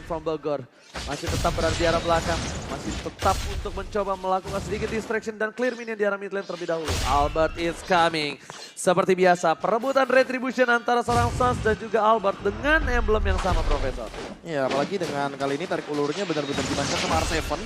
from Bogor. Masih tetap berada di arah belakang. Masih tetap untuk mencoba melakukan sedikit distraction dan clear minion di arah mid lane terlebih dahulu. Albert is coming. Seperti biasa, perebutan retribution antara seorang Suns dan juga Albert dengan emblem yang sama, Profesor. Ya, apalagi dengan kali ini tarik ulurnya benar-benar dimainkan sama R7.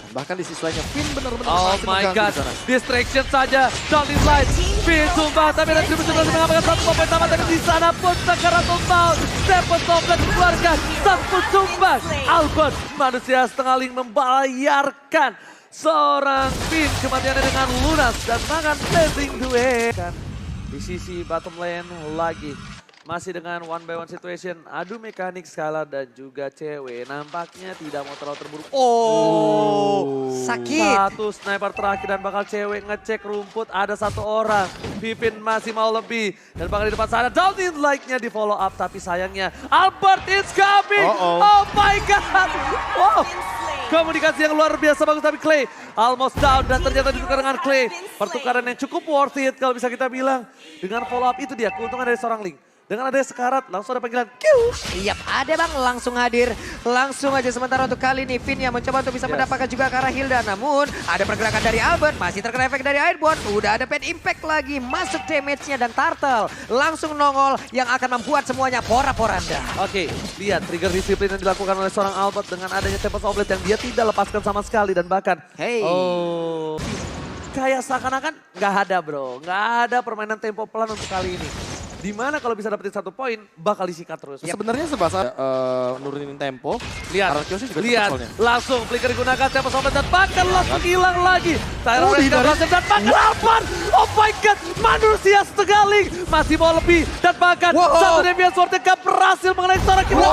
Bahkan di sisi lainnya, Finn benar-benar Oh my god, distraction saja. Downing Light, Finn tumbang, tapi retribution masih mengamankan satu poin sama dengan di sana pun sekarang tumbang. Stephen Toplet dikeluarkan, satu tumbang. Albert, manusia setengah link membayarkan seorang Finn kematiannya dengan lunas dan makan blazing duet. Di sisi bottom lane lagi. Masih dengan one by one situation, adu mekanik Skylar dan juga cewek nampaknya tidak mau terlalu terburu. Oh, sakit. Satu sniper terakhir dan bakal cewek ngecek rumput, ada satu orang. Pipin masih mau lebih dan bakal di depan sana. Downtin like-nya di follow up, tapi sayangnya Albert is coming. Oh my god. Wow. Komunikasi yang luar biasa bagus, tapi Clay almost down dan ternyata ditukar dengan Clay. Pertukaran yang cukup worth it kalau bisa kita bilang. Dengan follow up itu dia keuntungan dari seorang Link. Dengan ada sekarat, langsung ada panggilan Q. Yap, ada bang, langsung hadir. Langsung aja sementara untuk kali ini Finn yang mencoba untuk bisa mendapatkan juga ke arah Hilda. Namun ada pergerakan dari Albert, masih terkena efek dari Airborne. Udah ada pet impact lagi, masuk damage-nya dan Turtle. Langsung nongol yang akan membuat semuanya porak-poranda. Oke, lihat trigger disiplin yang dilakukan oleh seorang Albert dengan adanya Tempest Oblet yang dia tidak lepaskan sama sekali. Dan bahkan, kayak seakan-akan nggak ada bro. Nggak ada permainan tempo pelan untuk kali ini. Dimana kalau bisa dapetin 1 poin, bakal disikat terus. Sebenarnya sebasa nurunin tempo. Lihat, juga lihat, langsung flicker digunakan Tempest Oblet dan bahkan langsung hilang lagi. Tyler Reza berhasil dan bahkan Albert. Oh my god, manusia setengah link. Masih mau lebih dan bahkan satu Deviant Sword yang berhasil mengenai seorang kita.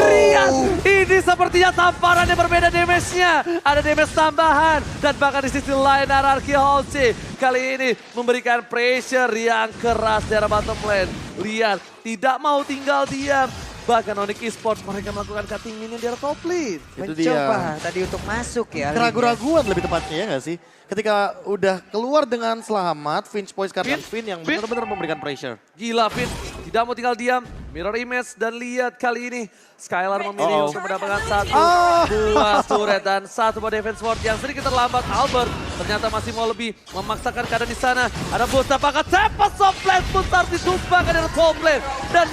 Rian, ini sepertinya tamparannya berbeda damage-nya. Ada damage tambahan dan bahkan di sisi lain Anarchy Halsey kali ini memberikan pressure yang keras di arah bottom lane. Lihat, tidak mau tinggal diam. Bahkan Onyx Esports mereka melakukan cutting minion di arah top lane. Mencoba tadi untuk masuk ya. Keraguan-raguan lebih tepatnya ya nggak sih? Ketika udah keluar dengan selamat, Finch Poise karena Finn yang benar-benar memberikan pressure. Gila Finn, tidak mau tinggal diam. Mirror image dan lihat kali ini Skylar memilih untuk mendapatkan satu buah turret dan satu buah defense ward yang sedikit terlambat. Albert ternyata masih mau lebih memaksakan keadaan di sana. Ada boost apakah Tempest Oblet pun harus ditumbangkan dari top lane. Dan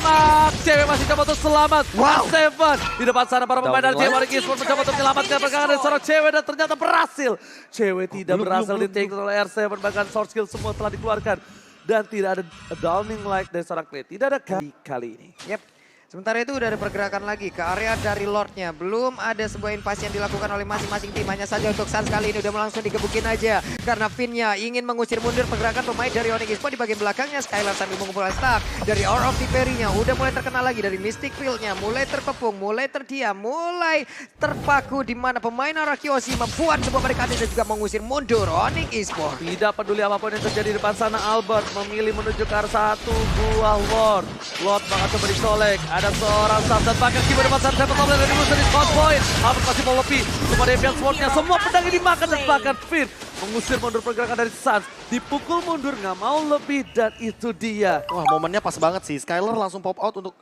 cewek masih coba untuk selamat. Seven di depan sana para pemain dari Onyx Esports mencoba untuk menyelamatkan pergerakan dari seorang cewek dan ternyata berhasil. Cewek tidak berhasil di-take oleh R7, bahkan sword skill semua telah dikeluarkan. Dan tidak ada downing like dari seorang Clay. Tidak ada kali ini. Yep. Sementara itu udah ada pergerakan lagi ke area dari Lordnya. Belum ada sebuah invasi yang dilakukan oleh masing-masing tim. Hanya saja untuk Suns kali ini udah langsung digebukin aja. Karena Finn-nya ingin mengusir mundur pergerakan pemain dari Onyx Esports di bagian belakangnya. Skylar sambil mengumpulkan stack. Dari Hour of the Fairy-nya udah mulai terkenal lagi. Dari Mystic Field-nya mulai terkepung, mulai terdiam, mulai terpaku. Di mana pemain Arakiosi membuat sebuah barikade dan juga mengusir mundur Onyx Esports. Tidak peduli apapun yang terjadi di depan sana, Albert memilih menuju ke arah satu buah Lord. Lord bakal coba dicolek. Ada seorang Suns dan bahkan keyboard depan sana Tempest Oblet dari musuh di spot point. Albert masih mau lebih. Semua Deviant Sword-nya, semua pedang ini dimakan dan bahkan Finn mengusir mundur pergerakan dari Suns. Dipukul mundur, nggak mau lebih dan itu dia. Wah, momennya pas banget sih. Skylar langsung pop out untuk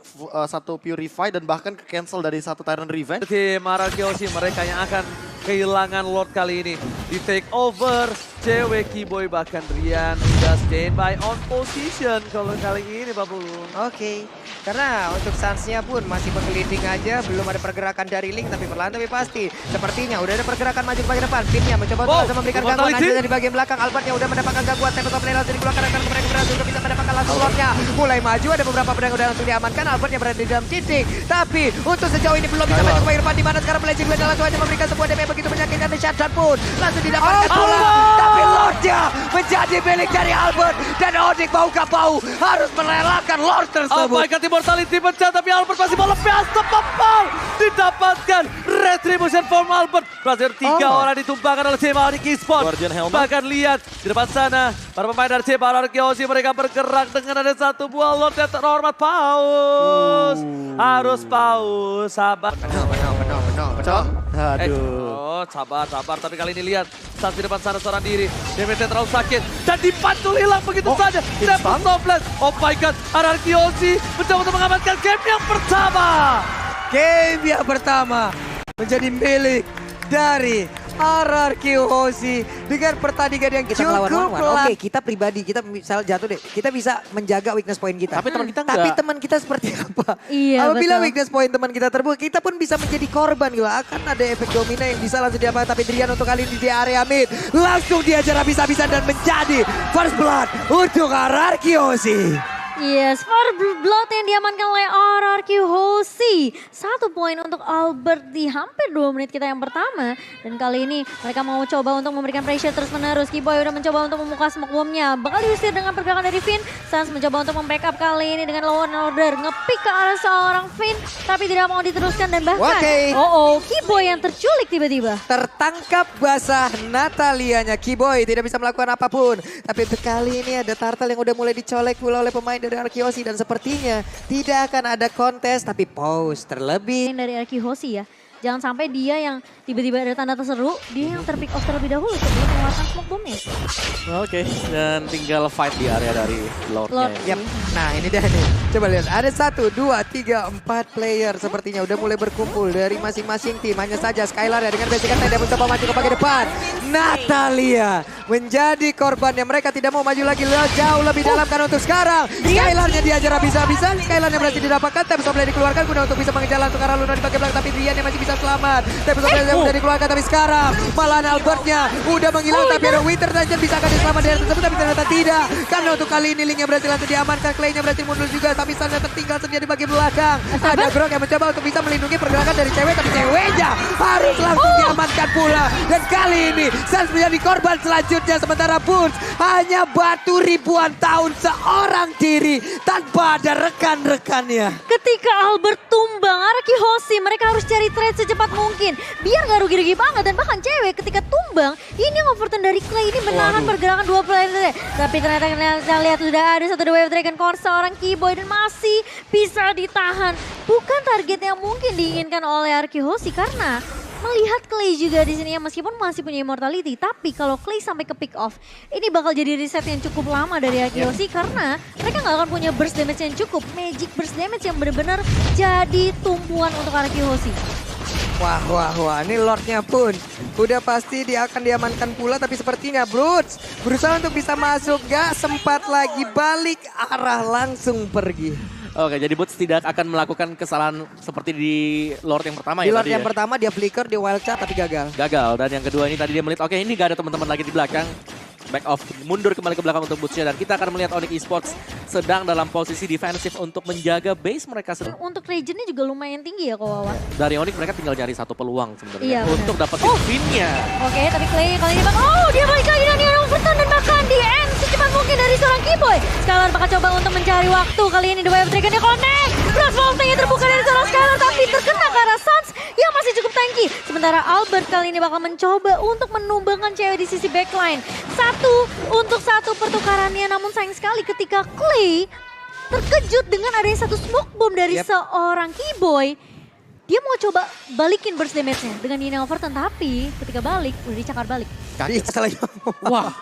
satu Purify dan bahkan ke cancel dari satu Tyrant Revenge. Tim Arakiosi mereka yang akan kehilangan Lord kali ini. Di take over, cewek Keyboy bahkan Rian udah standby on position kalau kali ini Pak Bung. Oke, karena untuk Suns-nya pun masih bergelinding aja, belum ada pergerakan dari Link tapi perlahan tapi pasti. Sepertinya udah ada pergerakan maju ke bagian depan. Finn-nya mencoba untuk langsung memberikan gangguan aja di bagian belakang. Albert-nya udah mendapatkan gangguan, Tempest Oblet langsung dikeluarkan dan mereka berhasil untuk bisa mendapatkan langsung Lord-nya. Mulai maju, ada beberapa pedang udah langsung diamankan. Albert-nya berada di dalam titik, tapi untuk sejauh ini belum bisa maju ke bagian depan di mana sekarang Blazing Blade langsung aja memberikan sebuah damage begitu menyakitkan dan shutdown pun langsung didapatkan pula. Tapi Lord-nya menjadi milik dari Albert dan Onyx mau gak mau harus merelakan Lord tersebut. Oh my god, Immortality pecah tapi Albert masih mau lebih astagfirullah. Didapatkan retribution from Albert. Berhasil 3 orang ditumbangkan oleh tim Onyx Esports. Bahkan lihat di depan sana para pemain dari tim Arakiosi mereka bergerak dengan ada satu buah Lord yang terhormat. Paus. Harus paus, sabar. Aduh. Sabar. Tapi kali ini lihat saat di depan sana seorang diri. Damage-nya terlalu sakit dan dipantul hilang begitu saja. Tempest Oblet. Oh my god, Arakiosi mencoba untuk mengamankan game yang pertama. game yang pertama menjadi milik dari RRQ Hoshi dengan pertandingan yang Kita cukup melawan pelan. Oke, kita pribadi, kita misal jatuh deh, kita bisa menjaga weakness point kita. Tapi teman kita enggak. Tapi teman kita seperti apa? Iya, Apabila betul. weakness point teman kita terbuka, kita pun bisa menjadi korban gitu. Akan ada efek domino yang bisa langsung diapakan. Tapi Drian untuk kali ini di area mid langsung diajar habis-habisan dan menjadi first blood untuk RRQ Hoshi. Yes, first blood yang diamankan oleh RRQ Hoshi. 1 poin untuk Albert di hampir 2 menit kita yang pertama. Dan kali ini mereka mau coba untuk memberikan pressure terus menerus. Kiboy udah mencoba untuk membuka smoke bomb-nya. Bakal diusir dengan pergerakan dari Finn. Sans mencoba untuk membackup kali ini dengan law and order. Nge-pick ke arah seorang Finn. Tapi tidak mau diteruskan dan bahkan Oke. Kiboy yang terculik tiba-tiba. Tertangkap basah Natalianya. Kiboy tidak bisa melakukan apapun. Tapi untuk kali ini ada Turtle yang udah mulai dicolek pula oleh pemain dari RRQ Hoshi. Dan sepertinya tidak akan ada kontes tapi pause terlebih. Dari RRQ Hoshi ya. Jangan sampai dia yang tiba-tiba ada tanda terseru, dia yang terpick off terlebih dahulu sebelum mengeluarkan smoke bomb-nya. Oke, dan tinggal fight di area dari Lord-nya. Lord. ya. Yap. Nah ini dia nih. Coba lihat. Ada 1, 2, 3, 4 player sepertinya udah mulai berkumpul dari masing-masing tim. Hanya saja Skylar ya dengan basic attack dia mencoba maju ke bagian depan. Natalia menjadi korban yang mereka tidak mau maju lagi jauh lebih dalam kan untuk sekarang. Skylarnya diajar habis-habisan. Skylarnya berhasil didapatkan. Tapi boleh dikeluarkan guna untuk bisa mengejar untuk arah Luna di bagian belakang. Tapi Rian yang masih bisa selamat. Tapi yang udah dikeluarkan tapi sekarang malahan Albertnya udah menghilang. Tapi ada Winter Dungeon bisa akan diselamat dari tersebut. Tapi ternyata tidak. Karena untuk kali ini Linknya berhasil langsung diamankan. Clay-nya berhasil mundur juga. Tapi Sansa tertinggal sendiri di bagian belakang. Ada Grok yang mencoba untuk bisa melindungi pergerakan dari cewek. Tapi ceweknya harus langsung diamankan pula. Dan kali ini Sans menjadi korban selanjutnya. Sementara Boons hanya batu ribuan tahun seorang diri tanpa ada rekan-rekannya. Ketika Albert tumbang, RRQ Hoshi mereka harus cari trade secepat mungkin. Biar gak rugi-rugi banget dan bahkan cewek ketika tumbang, ini yang overturn dari Clay ini menahan pergerakan 2 player. Tapi ternyata kita lihat sudah ada 1 Wave Dragon Core seorang Kiboy dan masih bisa ditahan. Bukan target yang mungkin diinginkan oleh RRQ Hoshi karena melihat Clay juga di sini ya meskipun masih punya immortality, tapi kalau Clay sampai ke pick off, ini bakal jadi reset yang cukup lama dari RRQ Hoshi karena mereka nggak akan punya burst damage yang cukup, magic burst damage yang benar-benar jadi tumpuan untuk RRQ Hoshi. Wah, ini Lordnya pun udah pasti dia akan diamankan pula, tapi sepertinya Broods berusaha untuk bisa masuk, gak sempat lagi balik arah langsung pergi. Oke, jadi Boots tidak akan melakukan kesalahan seperti di Lord yang pertama Di ya Lord tadi yang ya? pertama dia flicker, dia wild card tapi gagal. Gagal, dan yang kedua ini tadi dia melihat, oke ini gak ada teman-teman lagi di belakang. Back off, mundur kembali ke belakang untuk Bootsnya. Dan kita akan melihat Onyx Esports sedang dalam posisi defensif untuk menjaga base mereka. Untuk regionnya juga lumayan tinggi ya kok Wawa. Dari Onyx mereka tinggal nyari 1 peluang sebenarnya Iya, benar. untuk dapetin win-nya. Oke, tapi Clay kali ini dia balik lagi dan dia overturn dan bahkan di end secepat mungkin dari seorang Kiboy. Skylar bakal coba untuk mencari waktu. Kali ini The Wave Dragon dia connect. Blast Vaulting-nya terbuka dari seorang Skylar tapi terkena ke arah Sans yang masih cukup tanky. Sementara Albert kali ini bakal mencoba untuk menumbangkan cewek di sisi backline. 1 untuk 1 pertukarannya, namun sayang sekali ketika Clay terkejut dengan adanya 1 smoke bomb dari seorang Kiboy. Dia mau coba balikin burst damage-nya dengan Nina overturn, tapi ketika balik udah dicakar balik. Kaget lagi. Wah,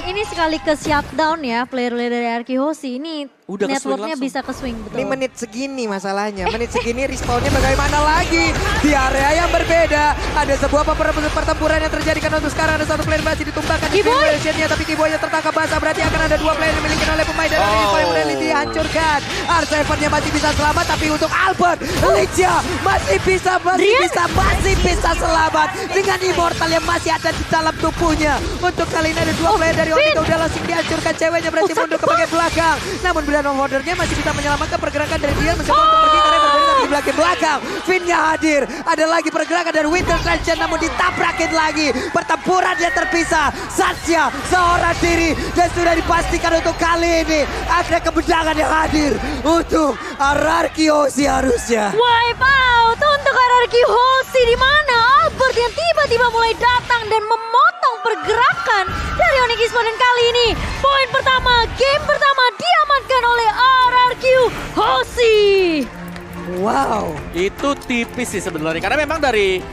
Ini sekali ke shutdown ya player-player dari RRQ Hoshi. Ini Udah ke swing networknya langsung. bisa ke swing betul. Ini menit segini masalahnya. Menit segini respawnnya bagaimana lagi? Di area yang berbeda. Ada sebuah pertempuran yang terjadi karena untuk sekarang ada 1 player masih ditumbangkan di Kiboy! Nya, tapi Kiboy-nya tertangkap basah. Berarti akan ada 2 player yang dimiliki oleh pemain dari Inspire Modality dihancurkan. R7-nya masih bisa selamat, tapi untuk Albert, Licia masih bisa selamat dengan immortal yang masih ada di dalam tubuhnya. Untuk kali ini ada 2 player dari Onyx udah langsung dihancurkan, ceweknya berarti mundur ke bagian belakang. Namun Brand of Order-nya masih bisa menyelamatkan pergerakan dari dia mencoba untuk pergi karena berbeda di bagian belakang. Finn-nya hadir, ada lagi pergerakan dari Winter Dungeon namun ditabrakin lagi. Pertempuran yang terpisah, Satya seorang diri dan sudah dipastikan untuk kali ini ada kemenangan yang hadir untuk RRQ Hoshi harusnya. Wipe out untuk RRQ Hoshi di mana Albert yang tiba-tiba mulai datang dan memotong pergerakan dari Onyx Esports dan kali ini poin pertama, game pertama diamankan oleh RRQ Hoshi. Wow. itu tipis sih sebenarnya. Karena memang dari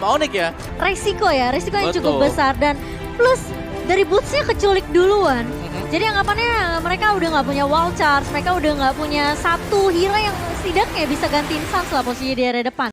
Onyx ya. Resiko yang Betul. cukup besar dan plus dari Boots-nya keculik duluan. Jadi anggapannya mereka udah nggak punya wall charge, mereka udah nggak punya satu hero yang setidaknya bisa gantiin Sans lah posisinya di area depan.